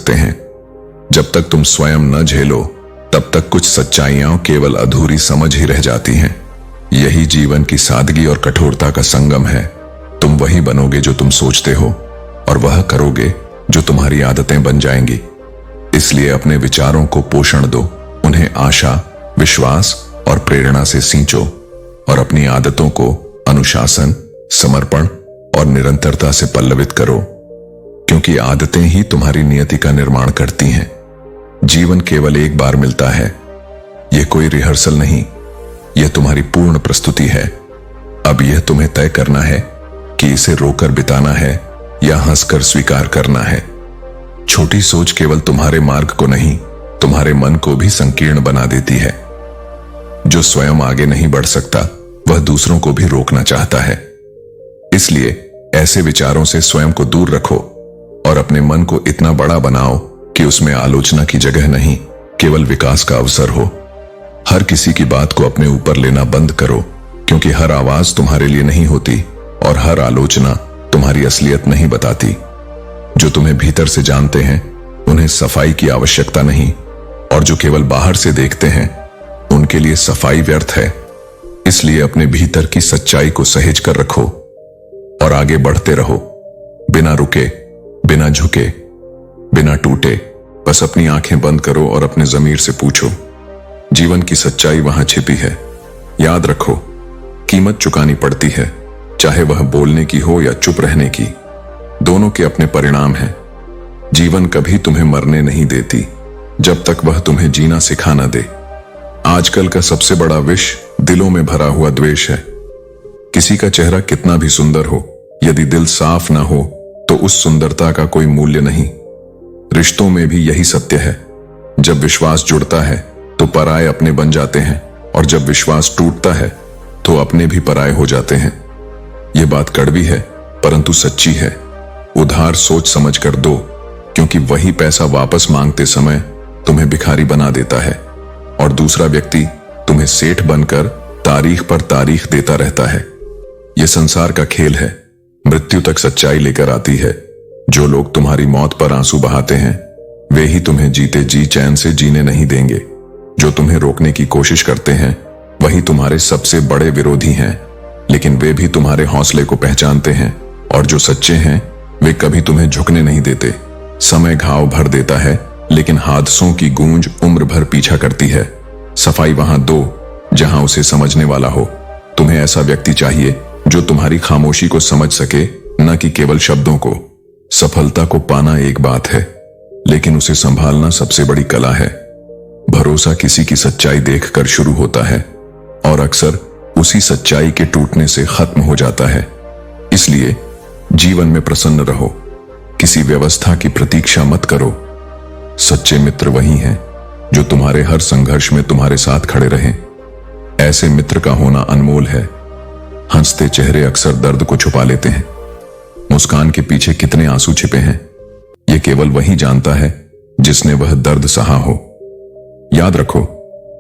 सकते हैं। जब तक तुम स्वयं न झेलो तब तक कुछ सच्चाइयां केवल अधूरी समझ ही रह जाती हैं। यही जीवन की सादगी और कठोरता का संगम है। तुम वही बनोगे जो तुम सोचते हो और वह करोगे जो तुम्हारी आदतें बन जाएंगी। इसलिए अपने विचारों को पोषण दो, उन्हें आशा, विश्वास और प्रेरणा से सींचो और अपनी आदतों को अनुशासन, समर्पण और निरंतरता से पल्लवित करो, क्योंकि आदतें ही तुम्हारी नियति का निर्माण करती हैं। जीवन केवल एक बार मिलता है। यह कोई रिहर्सल नहीं, यह तुम्हारी पूर्ण प्रस्तुति है। अब यह तुम्हें तय करना है कि इसे रोकर बिताना है या हंसकर स्वीकार करना है। छोटी सोच केवल तुम्हारे मार्ग को नहीं, तुम्हारे मन को भी संकीर्ण बना देती है। जो स्वयं आगे नहीं बढ़ सकता वह दूसरों को भी रोकना चाहता है। इसलिए ऐसे विचारों से स्वयं को दूर रखो और अपने मन को इतना बड़ा बनाओ कि उसमें आलोचना की जगह नहीं, केवल विकास का अवसर हो। हर किसी की बात को अपने ऊपर लेना बंद करो, क्योंकि हर आवाज तुम्हारे लिए नहीं होती और हर आलोचना तुम्हारी असलियत नहीं बताती। जो तुम्हें भीतर से जानते हैं उन्हें सफाई की आवश्यकता नहीं, और जो केवल बाहर से देखते हैं उनके लिए सफाई व्यर्थ है। इसलिए अपने भीतर की सच्चाई को सहेज कर रखो और आगे बढ़ते रहो, बिना रुके, बिना झुके, बिना टूटे। बस अपनी आंखें बंद करो और अपने ज़मीर से पूछो, जीवन की सच्चाई वहां छिपी है। याद रखो, कीमत चुकानी पड़ती है, चाहे वह बोलने की हो या चुप रहने की। दोनों के अपने परिणाम हैं। जीवन कभी तुम्हें मरने नहीं देती जब तक वह तुम्हें जीना सिखा न दे। आजकल का सबसे बड़ा विष दिलों में भरा हुआ द्वेष है। किसी का चेहरा कितना भी सुंदर हो, यदि दिल साफ ना हो तो उस सुंदरता का कोई मूल्य नहीं। रिश्तों में भी यही सत्य है। जब विश्वास जुड़ता है तो पराये अपने बन जाते हैं, और जब विश्वास टूटता है तो अपने भी पराये हो जाते हैं। यह बात कड़वी है परंतु सच्ची है। उधार सोच समझ कर दो, क्योंकि वही पैसा वापस मांगते समय तुम्हें भिखारी बना देता है, और दूसरा व्यक्ति तुम्हें सेठ बनकर तारीख पर तारीख देता रहता है। यह संसार का खेल है। मृत्यु तक सच्चाई लेकर आती है। जो लोग तुम्हारी मौत पर आंसू बहाते हैं वे ही तुम्हें जीते जी चैन से जीने नहीं देंगे। जो तुम्हें रोकने की कोशिश करते हैं वही तुम्हारे सबसे बड़े विरोधी हैं, लेकिन वे भी तुम्हारे हौसले को पहचानते हैं, और जो सच्चे हैं वे कभी तुम्हें झुकने नहीं देते। समय घाव भर देता है, लेकिन हादसों की गूंज उम्र भर पीछा करती है। सफाई वहां दो जहां उसे समझने वाला हो। तुम्हें ऐसा व्यक्ति चाहिए जो तुम्हारी खामोशी को समझ सके, न कि केवल शब्दों को। सफलता को पाना एक बात है, लेकिन उसे संभालना सबसे बड़ी कला है। भरोसा किसी की सच्चाई देखकर शुरू होता है और अक्सर उसी सच्चाई के टूटने से खत्म हो जाता है। इसलिए जीवन में प्रसन्न रहो, किसी व्यवस्था की प्रतीक्षा मत करो। सच्चे मित्र वही हैं जो तुम्हारे हर संघर्ष में तुम्हारे साथ खड़े रहें। ऐसे मित्र का होना अनमोल है। हंसते चेहरे अक्सर दर्द को छुपा लेते हैं। मुस्कान के पीछे कितने आंसू छिपे हैं यह केवल वही जानता है जिसने वह दर्द सहा हो। याद रखो,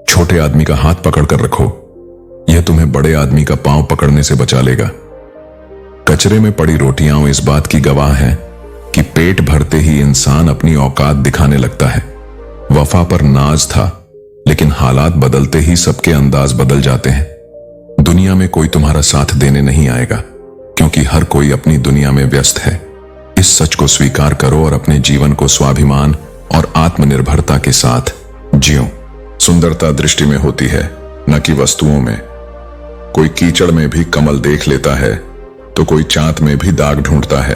छोटे आदमी का हाथ पकड़कर रखो, यह तुम्हें बड़े आदमी का पांव पकड़ने से बचा लेगा। कचरे में पड़ी रोटियां इस बात की गवाह हैं कि पेट भरते ही इंसान अपनी औकात दिखाने लगता है। वफा पर नाज था, लेकिन हालात बदलते ही सबके अंदाज बदल जाते हैं। दुनिया में कोई तुम्हारा साथ देने नहीं आएगा, क्योंकि हर कोई अपनी दुनिया में व्यस्त है। इस सच को स्वीकार करो और अपने जीवन को स्वाभिमान और आत्मनिर्भरता के साथ जियो। सुंदरता दृष्टि में होती है, न कि वस्तुओं में। कोई कीचड़ में भी कमल देख लेता है तो कोई चांद में भी दाग ढूंढता है।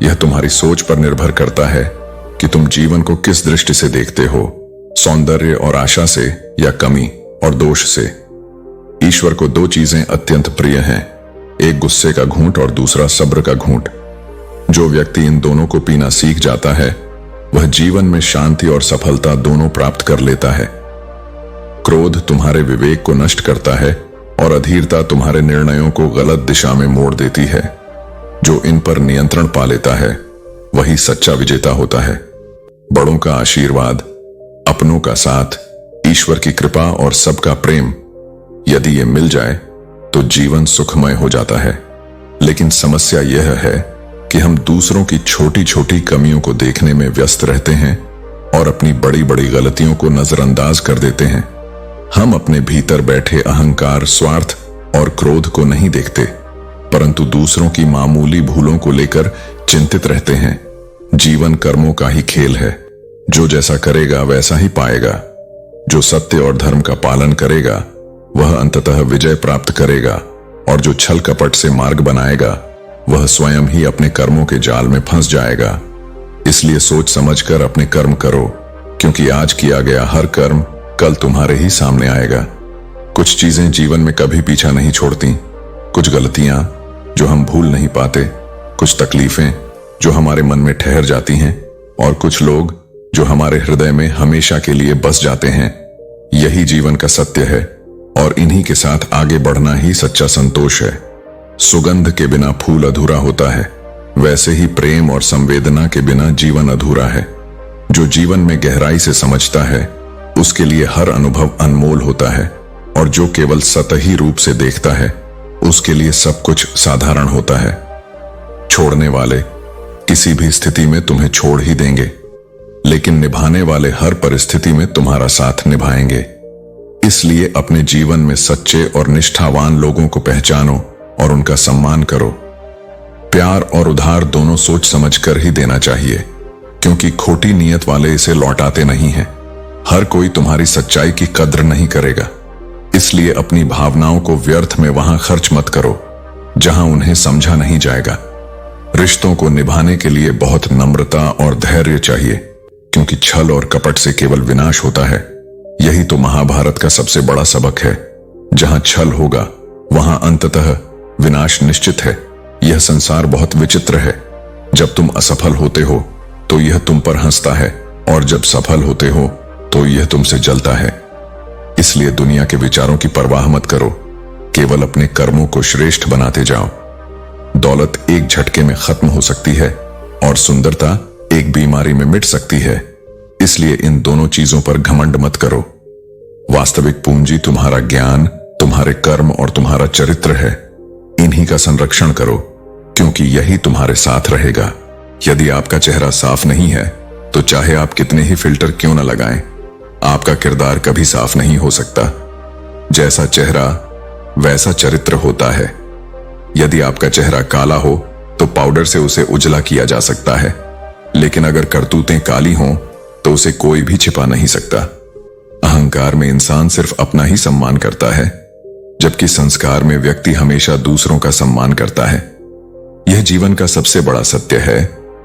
यह तुम्हारी सोच पर निर्भर करता है कि तुम जीवन को किस दृष्टि से देखते हो, सौंदर्य और आशा से या कमी और दोष से। ईश्वर को दो चीजें अत्यंत प्रिय हैं, एक गुस्से का घूंट और दूसरा सब्र का घूंट। जो व्यक्ति इन दोनों को पीना सीख जाता है वह जीवन में शांति और सफलता दोनों प्राप्त कर लेता है। क्रोध तुम्हारे विवेक को नष्ट करता है और अधीरता तुम्हारे निर्णयों को गलत दिशा में मोड़ देती है। जो इन पर नियंत्रण पा लेता है वही सच्चा विजेता होता है। बड़ों का आशीर्वाद, अपनों का साथ, ईश्वर की कृपा और सबका प्रेम, यदि ये मिल जाए तो जीवन सुखमय हो जाता है। लेकिन समस्या यह है कि हम दूसरों की छोटी छोटी कमियों को देखने में व्यस्त रहते हैं और अपनी बड़ी बड़ी गलतियों को नजरअंदाज कर देते हैं। हम अपने भीतर बैठे अहंकार, स्वार्थ और क्रोध को नहीं देखते, परंतु दूसरों की मामूली भूलों को लेकर चिंतित रहते हैं। जीवन कर्मों का ही खेल है। जो जैसा करेगा वैसा ही पाएगा। जो सत्य और धर्म का पालन करेगा वह अंततः विजय प्राप्त करेगा, और जो छल कपट से मार्ग बनाएगा वह स्वयं ही अपने कर्मों के जाल में फंस जाएगा। इसलिए सोच समझकर अपने कर्म करो, क्योंकि आज किया गया हर कर्म कल तुम्हारे ही सामने आएगा। कुछ चीजें जीवन में कभी पीछा नहीं छोड़ती, कुछ गलतियां जो हम भूल नहीं पाते, कुछ तकलीफें जो हमारे मन में ठहर जाती हैं, और कुछ लोग जो हमारे हृदय में हमेशा के लिए बस जाते हैं। यही जीवन का सत्य है, और इन्हीं के साथ आगे बढ़ना ही सच्चा संतोष है। सुगंध के बिना फूल अधूरा होता है, वैसे ही प्रेम और संवेदना के बिना जीवन अधूरा है। जो जीवन में गहराई से समझता है उसके लिए हर अनुभव अनमोल होता है, और जो केवल सतही रूप से देखता है उसके लिए सब कुछ साधारण होता है। छोड़ने वाले किसी भी स्थिति में तुम्हें छोड़ ही देंगे, लेकिन निभाने वाले हर परिस्थिति में तुम्हारा साथ निभाएंगे। इसलिए अपने जीवन में सच्चे और निष्ठावान लोगों को पहचानो और उनका सम्मान करो। प्यार और उधार दोनों सोच समझकर ही देना चाहिए, क्योंकि खोटी नीयत वाले इसे लौटाते नहीं हैं। हर कोई तुम्हारी सच्चाई की कद्र नहीं करेगा, इसलिए अपनी भावनाओं को व्यर्थ में वहां खर्च मत करो जहां उन्हें समझा नहीं जाएगा। रिश्तों को निभाने के लिए बहुत नम्रता और धैर्य चाहिए, क्योंकि छल और कपट से केवल विनाश होता है। यही तो महाभारत का सबसे बड़ा सबक है। जहां छल होगा वहां अंततः विनाश निश्चित है। यह संसार बहुत विचित्र है। जब तुम असफल होते हो तो यह तुम पर हंसता है, और जब सफल होते हो तो यह तुमसे जलता है। इसलिए दुनिया के विचारों की परवाह मत करो, केवल अपने कर्मों को श्रेष्ठ बनाते जाओ। दौलत एक झटके में खत्म हो सकती है, और सुंदरता एक बीमारी में मिट सकती है। इसलिए इन दोनों चीजों पर घमंड मत करो। वास्तविक पूंजी तुम्हारा ज्ञान, तुम्हारे कर्म और तुम्हारा चरित्र है। इन्हीं का संरक्षण करो, क्योंकि यही तुम्हारे साथ रहेगा। यदि आपका चेहरा साफ नहीं है तो चाहे आप कितने ही फिल्टर क्यों न लगाएं, आपका किरदार कभी साफ नहीं हो सकता। जैसा चेहरा वैसा चरित्र होता है। यदि आपका चेहरा काला हो तो पाउडर से उसे उजला किया जा सकता है, लेकिन अगर करतूतें काली हों तो उसे कोई भी छिपा नहीं सकता। अहंकार में इंसान सिर्फ अपना ही सम्मान करता है, जबकि संस्कार में व्यक्ति हमेशा दूसरों का सम्मान करता है। यह जीवन का सबसे बड़ा सत्य है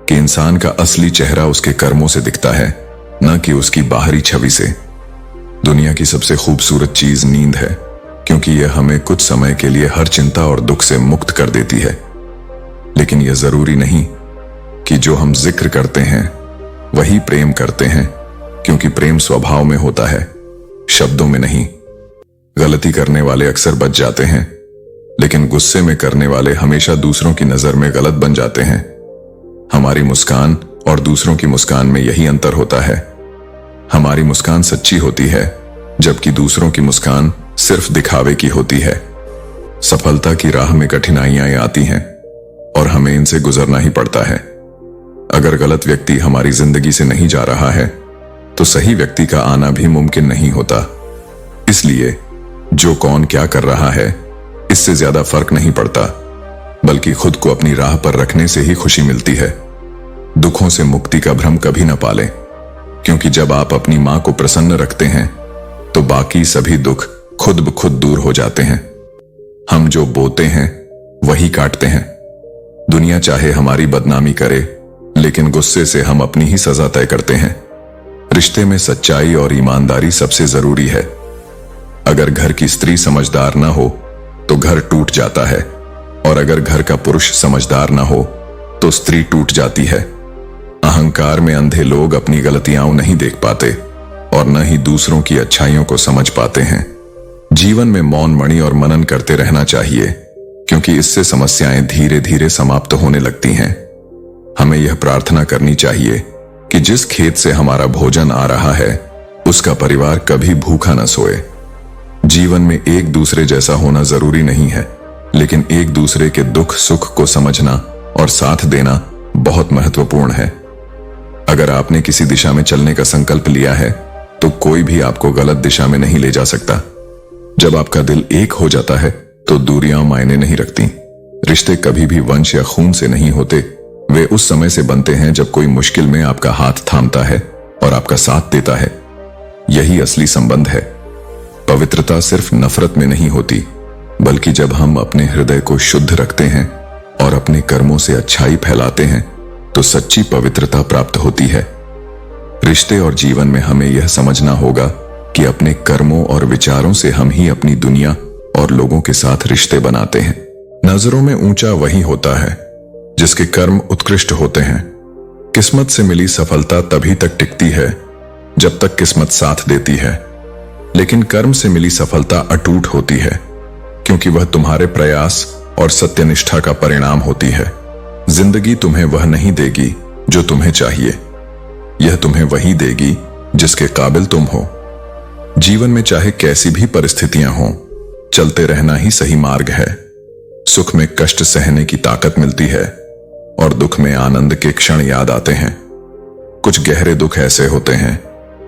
कि इंसान का असली चेहरा उसके कर्मों से दिखता है, न कि उसकी बाहरी छवि से। दुनिया की सबसे खूबसूरत चीज नींद है, क्योंकि यह हमें कुछ समय के लिए हर चिंता और दुख से मुक्त कर देती है। लेकिन यह जरूरी नहीं कि जो हम जिक्र करते हैं वही प्रेम करते हैं, क्योंकि प्रेम स्वभाव में होता है, शब्दों में नहीं। गलती करने वाले अक्सर बच जाते हैं, लेकिन गुस्से में करने वाले हमेशा दूसरों की नजर में गलत बन जाते हैं। हमारी मुस्कान और दूसरों की मुस्कान में यही अंतर होता है। हमारी मुस्कान सच्ची होती है, जबकि दूसरों की मुस्कान सिर्फ दिखावे की होती है। सफलता की राह में कठिनाइयां आती हैं, और हमें इनसे गुजरना ही पड़ता है। अगर गलत व्यक्ति हमारी जिंदगी से नहीं जा रहा है तो सही व्यक्ति का आना भी मुमकिन नहीं होता। इसलिए जो कौन क्या कर रहा है इससे ज्यादा फर्क नहीं पड़ता, बल्कि खुद को अपनी राह पर रखने से ही खुशी मिलती है। दुखों से मुक्ति का भ्रम कभी न पालें, क्योंकि जब आप अपनी मां को प्रसन्न रखते हैं तो बाकी सभी दुख खुद ब खुद दूर हो जाते हैं। हम जो बोते हैं वही काटते हैं। दुनिया चाहे हमारी बदनामी करे, लेकिन गुस्से से हम अपनी ही सजा तय करते हैं। रिश्ते में सच्चाई और ईमानदारी सबसे जरूरी है। अगर घर की स्त्री समझदार ना हो तो घर टूट जाता है, और अगर घर का पुरुष समझदार ना हो तो स्त्री टूट जाती है। अहंकार में अंधे लोग अपनी गलतियां नहीं देख पाते, और न ही दूसरों की अच्छाइयों को समझ पाते हैं। जीवन में मौन मणि और मनन करते रहना चाहिए, क्योंकि इससे समस्याएं धीरे धीरे समाप्त होने लगती हैं। हमें यह प्रार्थना करनी चाहिए कि जिस खेत से हमारा भोजन आ रहा है उसका परिवार कभी भूखा न सोए। जीवन में एक दूसरे जैसा होना जरूरी नहीं है, लेकिन एक दूसरे के दुख सुख को समझना और साथ देना बहुत महत्वपूर्ण है। अगर आपने किसी दिशा में चलने का संकल्प लिया है तो कोई भी आपको गलत दिशा में नहीं ले जा सकता। जब आपका दिल एक हो जाता है तो दूरियां मायने नहीं रखती। रिश्ते कभी भी वंश या खून से नहीं होते, वे उस समय से बनते हैं जब कोई मुश्किल में आपका हाथ थामता है और आपका साथ देता है। यही असली संबंध है। पवित्रता सिर्फ नफरत में नहीं होती, बल्कि जब हम अपने हृदय को शुद्ध रखते हैं और अपने कर्मों से अच्छाई फैलाते हैं तो सच्ची पवित्रता प्राप्त होती है। रिश्ते और जीवन में हमें यह समझना होगा कि अपने कर्मों और विचारों से हम ही अपनी दुनिया और लोगों के साथ रिश्ते बनाते हैं। नजरों में ऊंचा वही होता है जिसके कर्म उत्कृष्ट होते हैं। किस्मत से मिली सफलता तभी तक टिकती है जब तक किस्मत साथ देती है, लेकिन कर्म से मिली सफलता अटूट होती है, क्योंकि वह तुम्हारे प्रयास और सत्यनिष्ठा का परिणाम होती है। जिंदगी तुम्हें वह नहीं देगी जो तुम्हें चाहिए, यह तुम्हें वही देगी जिसके काबिल तुम हो। जीवन में चाहे कैसी भी परिस्थितियां हों, चलते रहना ही सही मार्ग है। सुख में कष्ट सहने की ताकत मिलती है और दुख में आनंद के क्षण याद आते हैं। कुछ गहरे दुख ऐसे होते हैं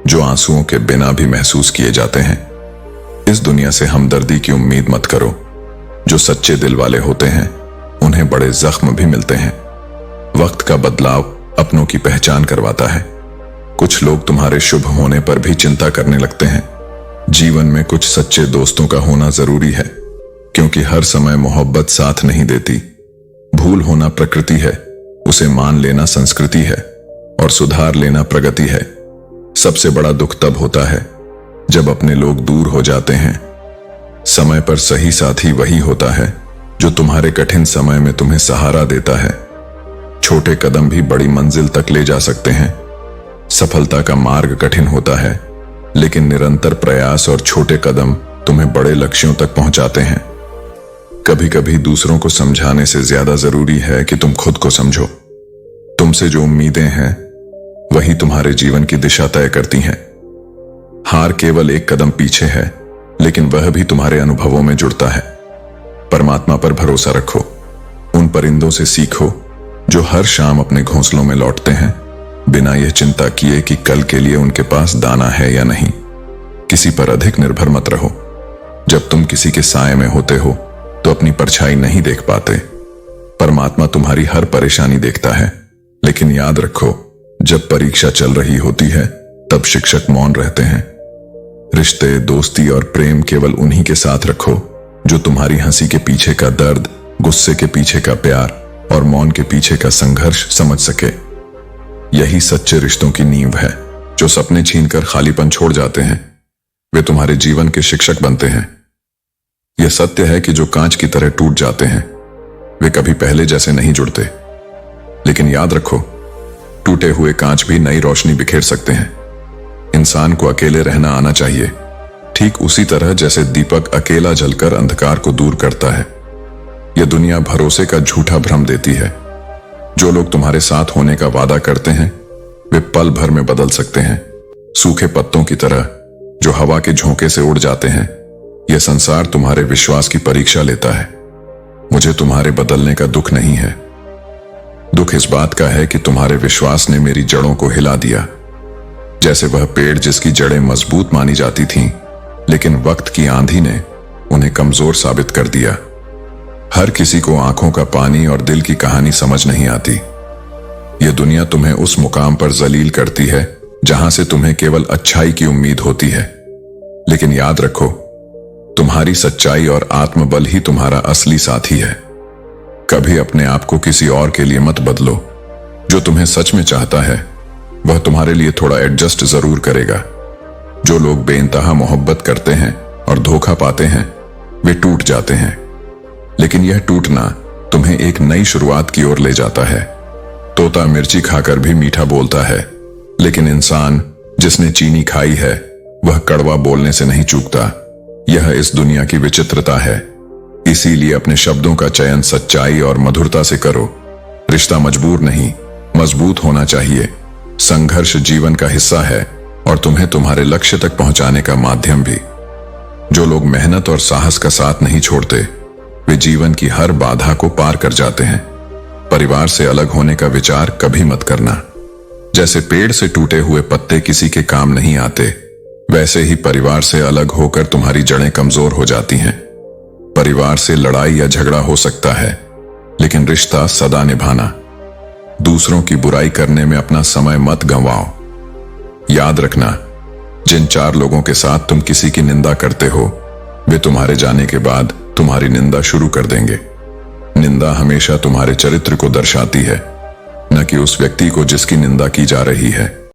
जो आंसुओं के बिना भी महसूस किए जाते हैं। इस दुनिया से हमदर्दी की उम्मीद मत करो। जो सच्चे दिल वाले होते हैं उन्हें बड़े जख्म भी मिलते हैं। वक्त का बदलाव अपनों की पहचान करवाता है। कुछ लोग तुम्हारे शुभ होने पर भी चिंता करने लगते हैं। जीवन में कुछ सच्चे दोस्तों का होना जरूरी है, क्योंकि हर समय मोहब्बत साथ नहीं देती। भूल होना प्रकृति है, उसे मान लेना संस्कृति है और सुधार लेना प्रगति है। सबसे बड़ा दुख तब होता है जब अपने लोग दूर हो जाते हैं। समय पर सही साथी वही होता है जो तुम्हारे कठिन समय में तुम्हें सहारा देता है। छोटे कदम भी बड़ी मंजिल तक ले जा सकते हैं। सफलता का मार्ग कठिन होता है, लेकिन निरंतर प्रयास और छोटे कदम तुम्हें बड़े लक्ष्यों तक पहुंचाते हैं। कभी कभी दूसरों को समझाने से ज्यादा जरूरी है कि तुम खुद को समझो। तुमसे जो उम्मीदें हैं वही तुम्हारे जीवन की दिशा तय करती हैं। हार केवल एक कदम पीछे है, लेकिन वह भी तुम्हारे अनुभवों में जुड़ता है। परमात्मा पर भरोसा रखो। उन परिंदों से सीखो जो हर शाम अपने घोंसलों में लौटते हैं, बिना यह चिंता किए कि कल के लिए उनके पास दाना है या नहीं। किसी पर अधिक निर्भर मत रहो। जब तुम किसी के साए में होते हो तो अपनी परछाई नहीं देख पाते। परमात्मा तुम्हारी हर परेशानी देखता है, लेकिन याद रखो, जब परीक्षा चल रही होती है तब शिक्षक मौन रहते हैं। रिश्ते, दोस्ती और प्रेम केवल उन्हीं के साथ रखो जो तुम्हारी हंसी के पीछे का दर्द, गुस्से के पीछे का प्यार और मौन के पीछे का संघर्ष समझ सके। यही सच्चे रिश्तों की नींव है। जो सपने छीनकर खालीपन छोड़ जाते हैं वे तुम्हारे जीवन के शिक्षक बनते हैं। यह सत्य है कि जो कांच की तरह टूट जाते हैं वे कभी पहले जैसे नहीं जुड़ते। लेकिन याद रखो, टूटे हुए कांच भी नई रोशनी बिखेर सकते हैं। इंसान को अकेले रहना आना चाहिए, ठीक उसी तरह जैसे दीपक अकेला जलकर अंधकार को दूर करता है। यह दुनिया भरोसे का झूठा भ्रम देती है। जो लोग तुम्हारे साथ होने का वादा करते हैं वे पल भर में बदल सकते हैं, सूखे पत्तों की तरह जो हवा के झोंके से उड़ जाते हैं। यह संसार तुम्हारे विश्वास की परीक्षा लेता है। मुझे तुम्हारे बदलने का दुख नहीं है। दुख इस बात का है कि तुम्हारे विश्वास ने मेरी जड़ों को हिला दिया। जैसे वह पेड़ जिसकी जड़ें मजबूत मानी जाती थीं, लेकिन वक्त की आंधी ने उन्हें कमजोर साबित कर दिया। हर किसी को आंखों का पानी और दिल की कहानी समझ नहीं आती। यह दुनिया तुम्हें उस मुकाम पर जलील करती है जहां से तुम्हें केवल अच्छाई की उम्मीद होती है। लेकिन याद रखो, तुम्हारी सच्चाई और आत्मबल ही तुम्हारा असली साथी है। कभी अपने आप को किसी और के लिए मत बदलो। जो तुम्हें सच में चाहता है वह तुम्हारे लिए थोड़ा एडजस्ट जरूर करेगा। जो लोग बेइंतहा मोहब्बत करते हैं और धोखा पाते हैं वे टूट जाते हैं, लेकिन यह टूटना तुम्हें एक नई शुरुआत की ओर ले जाता है। तोता मिर्ची खाकर भी मीठा बोलता है, लेकिन इंसान जिसने चीनी खाई है वह कड़वा बोलने से नहीं चूकता। यह इस दुनिया की विचित्रता है। इसीलिए अपने शब्दों का चयन सच्चाई और मधुरता से करो। रिश्ता मजबूर नहीं, मजबूत होना चाहिए। संघर्ष जीवन का हिस्सा है और तुम्हें तुम्हारे लक्ष्य तक पहुंचाने का माध्यम भी। जो लोग मेहनत और साहस का साथ नहीं छोड़ते वे जीवन की हर बाधा को पार कर जाते हैं। परिवार से अलग होने का विचार कभी मत करना। जैसे पेड़ से टूटे हुए पत्ते किसी के काम नहीं आते, वैसे ही परिवार से अलग होकर तुम्हारी जड़ें कमजोर हो जाती हैं। परिवार से लड़ाई या झगड़ा हो सकता है, लेकिन रिश्ता सदा निभाना। दूसरों की बुराई करने में अपना समय मत गंवाओ। याद रखना, जिन 4 लोगों के साथ तुम किसी की निंदा करते हो, वे तुम्हारे जाने के बाद तुम्हारी निंदा शुरू कर देंगे। निंदा हमेशा तुम्हारे चरित्र को दर्शाती है, न कि उस व्यक्ति को जिसकी निंदा की जा रही है।